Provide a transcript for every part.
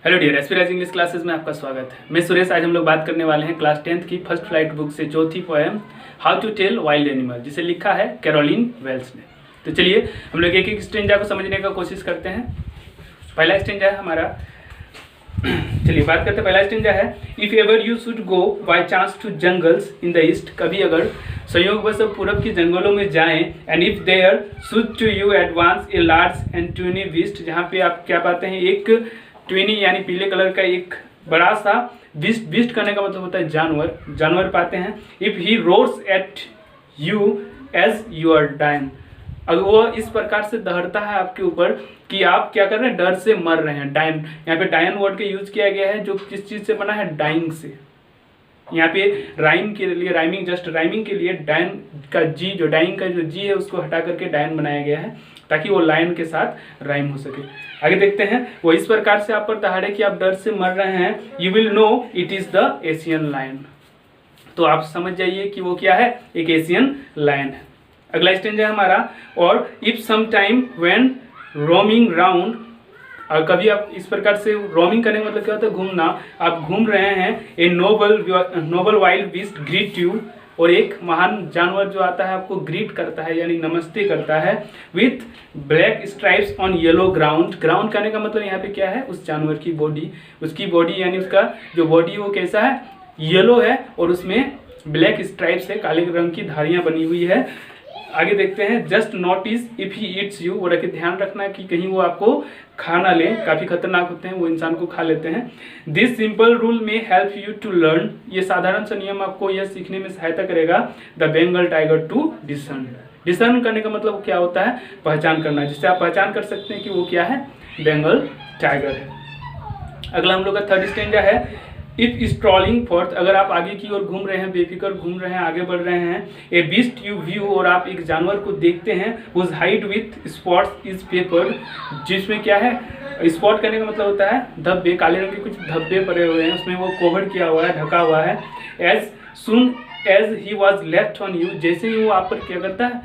Hello dear एस्पिराइज English classes में आपका स्वागत है। मैं सुरेश। आज हम लोग बात करने वाले हैं क्लास 10th की फर्स्ट फ्लाइट बुक से चौथी poem how to tell wild animal, जिसे लिखा है कैरोलिन वेल्स ने। तो चलिए हम लोग एक एक स्टेंजा को समझने का कोशिश करते हैं। पहला स्टेंजा है हमारा, चलिए बात करते हैं। पहला स्टेंजा है, if ever you should go by chance to jungles in the east, कभी अगर संयोगवश पूरब की जंगलों में जाएं, and if there should to you advance a large and tawny beast, जहाँ पे आप क्या पाते हैं, एक ट्विनी यानी पीले कलर का एक बड़ा सा बीस्ट। बीस्ट करने का मतलब होता है जानवर, जानवर पाते हैं। If he roars at you as you are dying, अगर वो इस प्रकार से दहड़ता है आपके ऊपर कि आप क्या कर रहे हैं, डर से मर रहे हैं। डाइन, यहाँ पे डाइन वर्ड का यूज किया गया है, जो किस चीज से बना है, डाइंग से। यहाँ पे राइम के लिए, राइमिंग, जस्ट राइमिंग के लिए डाइन का जी, जो डाइंग का जो जी है उसको हटा करके डाइन बनाया गया है, ताकि वो लायन के साथ राइम हो सके। आगे देखते हैं, वो इस प्रकार से आप पर दहाड़े कि आप डर से मर रहे हैं, you will know it is the Asian lion, तो आप समझ जाइए कि वो क्या है, एक एशियन लायन है। अगला स्टेंजा है हमारा, और if some time when roaming round, और कभी आप इस प्रकार से रोमिंग करने का मतलब क्या होता है, घूमना, आप घूम रहे हैं, a noble wild beast greet you, और एक महान जानवर जो आता है आपको ग्रीट करता है यानी नमस्ते करता है, with black stripes on yellow ground. Ground करने का मतलब यहाँ पे क्या है, उस जानवर की बॉडी, उसकी बॉडी यानी उसका जो बॉडी है वो कैसा है, येलो है, और उसमें ब्लैक स्ट्राइप्स है, काले रंग की धारियां बनी हुई है। आगे देखते हैं, just notice if he eats you, और रखे ध्यान रखना कि कहीं वो आपको खा ना ले, काफी खतरनाक होते हैं, वो इंसान को खा लेते हैं। दिस सिंपल रूल में हेल्प यू टू लर्न, ये साधारण सा नियम आपको यह सीखने में सहायता करेगा, the Bengal tiger to discern. Discern करने का मतलब क्या होता है, पहचान करना, जिससे आप पहचान कर सकते हैं कि वो क्या है, बेंगल टाइगर है। अगला हम लोग का थर्ड स्टेंजा है, इफ स्ट्रॉलिंग फोर्थ, अगर आप आगे की ओर घूम रहे हैं, बेफिक्र घूम रहे हैं, आगे बढ़ रहे हैं, ए बीस्ट यू व्यू, और आप एक जानवर को देखते हैं, whose hide with spots is peppered, जिसमें क्या है, स्पॉट करने का मतलब होता है धब्बे, काले रंग के कुछ धब्बे पड़े हुए हैं, उसमें वो कवर किया हुआ है, ढका हुआ है। As soon as he was left on you, जैसे ही वो आप पर क्या करता है,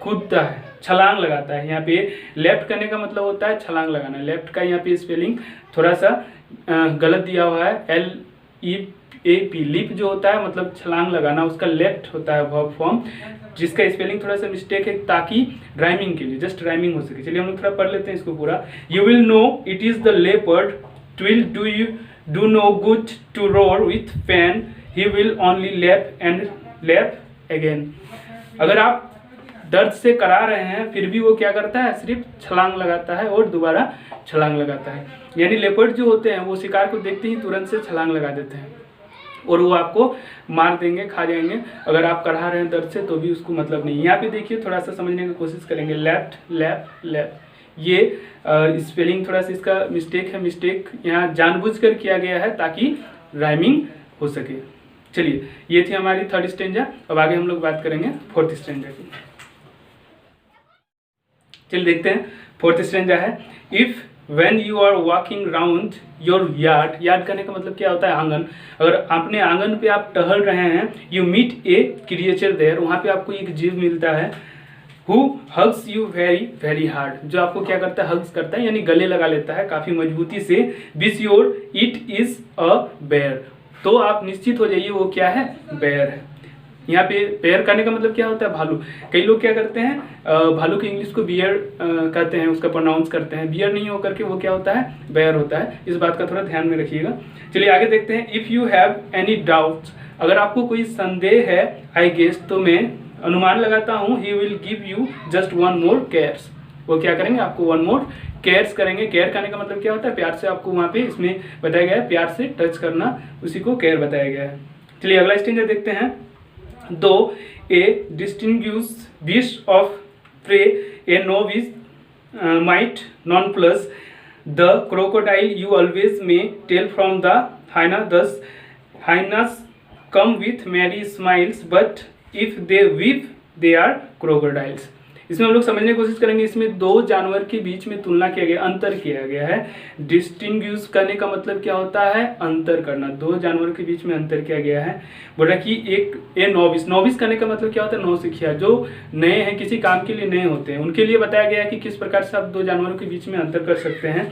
कूदता है, छलांग लगाता है। यहाँ पे लेफ्ट करने का मतलब होता है छलांग लगाना। लेफ्ट का यहाँ पे स्पेलिंग थोड़ा सा गलत दिया हुआ है, LEAP, लिप जो होता है मतलब छलांग लगाना, उसका लेफ्ट होता है वर्ब फॉर्म, जिसका स्पेलिंग थोड़ा सा मिस्टेक है, ताकि राइमिंग के लिए, जस्ट राइमिंग हो सके। चलिए हम लोग थोड़ा पढ़ लेते हैं इसको पूरा। You will know it is the leopard, twill do you do no good to roar with pain, he will only lap and lap again. अगर आप दर्द से करा रहे हैं फिर भी वो क्या करता है, सिर्फ छलांग लगाता है और दोबारा छलांग लगाता है। यानी लेपर्ड जो होते हैं वो शिकार को देखते ही तुरंत से छलांग लगा देते हैं, और वो आपको मार देंगे, खा जाएंगे। अगर आप करा रहे हैं दर्द से तो भी उसको मतलब नहीं। यहाँ पे देखिए, थोड़ा सा समझने की कोशिश करेंगे, लेफ्ट लैप लैप, ये स्पेलिंग थोड़ा सा इसका मिस्टेक है, मिस्टेक यहाँ जानबूझकर किया गया है ताकि राइमिंग हो सके। चलिए ये थी हमारी थर्ड स्टेंजा। अब आगे हम लोग बात करेंगे फोर्थ स्टेंजा की। चलिए देखते हैं, फोर्थ स्टेंजा है, if when you are walking round your yard, yard करने का मतलब क्या होता है, आंगन। अगर अपने आंगन पे आप टहल रहे हैं, you meet a creature there, वहाँ पे आपको एक जीव मिलता है, who hugs you very very hard, जो आपको क्या करता है, हग्स करता है यानी गले लगा लेता है काफी मजबूती से। Be sure it is a bear, तो आप निश्चित हो जाइए वो क्या है, बेयर है। यहाँ पे बेयर करने का मतलब क्या होता है, भालू। कई लोग क्या करते हैं, भालू की इंग्लिश को बियर कहते हैं, उसका प्रोनाउंस करते हैं, बियर नहीं होकर के वो क्या होता है, बेयर होता है। इस बात का थोड़ा ध्यान में रखिएगा। चलिए आगे देखते हैं, if you have any doubts, अगर आपको कोई संदेह है, आई गेस, तो मैं अनुमान लगाता हूँ, he will give you just one more cares, वो क्या करेंगे, आपको वन मोर केयर्स करेंगे। केयर करने का मतलब क्या होता है, प्यार से आपको वहाँ पे इसमें बताया गया है, प्यार से टच करना, उसी को केयर बताया गया है। चलिए अगला स्टेंजा देखते हैं, though a distinguished beast of prey a novice might nonplus the crocodile you always may tell from the hyena, thus hyenas come with merry smiles but if they weep they are crocodiles. इसमें हम लोग समझने की कोशिश करेंगे, इसमें दो जानवर के बीच में तुलना किया गया, अंतर किया गया है। डिस्टिंग्विश करने का मतलब क्या होता है, अंतर करना, दो जानवर के बीच में अंतर किया गया है। बोल रहा कि एक ए नोविस, नोविस करने का मतलब क्या होता है, नौसिखिया, जो नए हैं, किसी काम के लिए नए होते हैं, उनके लिए बताया गया है कि किस प्रकार से आप दो जानवरों के बीच में अंतर कर सकते हैं।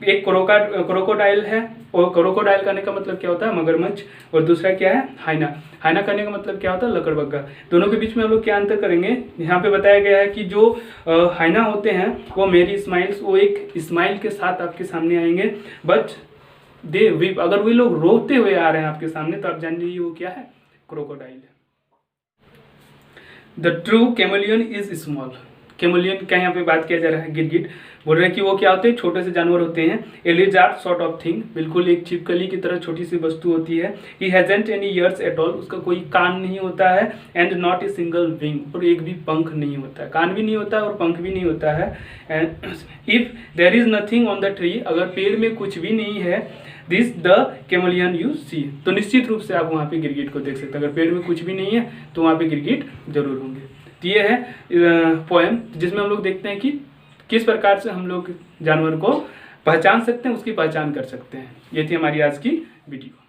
एक क्रोकोडाइल है, और क्रोकोडाइल करने का मतलब क्या होता है मगरमच्छ, और दूसरा क्या है हाइना। हाइना करने का मतलब क्या होता है लकड़बग्गा। दोनों के बीच में हम लोग क्या अंतर करेंगे, यहाँ पे बताया गया है कि जो हाइना होते हैं वो मेरी स्माइल्स, वो एक स्माइल के साथ आपके सामने आएंगे, बट दे वीप, अगर वे लोग रोते हुए आ रहे हैं आपके सामने तो आप जान लीजिए वो क्या है क्रोकोडाइल है। The true chameleon is small. Chameleon क्या यहाँ पे बात किया जा रहा है, गिरगिट बोल रहे हैं कि वो क्या होते हैं छोटे से जानवर होते हैं। ए लिजार्ड सॉर्ट ऑफ थिंग, बिल्कुल एक छिपकली की तरह छोटी सी वस्तु होती है। He hasn't any years at all, उसका कोई कान नहीं होता है। And not a single wing, और एक भी पंख नहीं होता है, कान भी नहीं होता है और पंख भी नहीं होता है। And if there is nothing on the tree, अगर पेड़ में कुछ भी नहीं है, this the chameleon you see, तो निश्चित रूप से आप वहाँ पे गिरगिट को देख सकते हैं। अगर पेड़ में कुछ भी नहीं है तो वहाँ पे गिरगिट जरूर होंगे। तो ये है पोएम जिसमें हम लोग देखते हैं कि किस प्रकार से हम लोग जानवर को पहचान सकते हैं, उसकी पहचान कर सकते हैं। ये थी हमारी आज की वीडियो।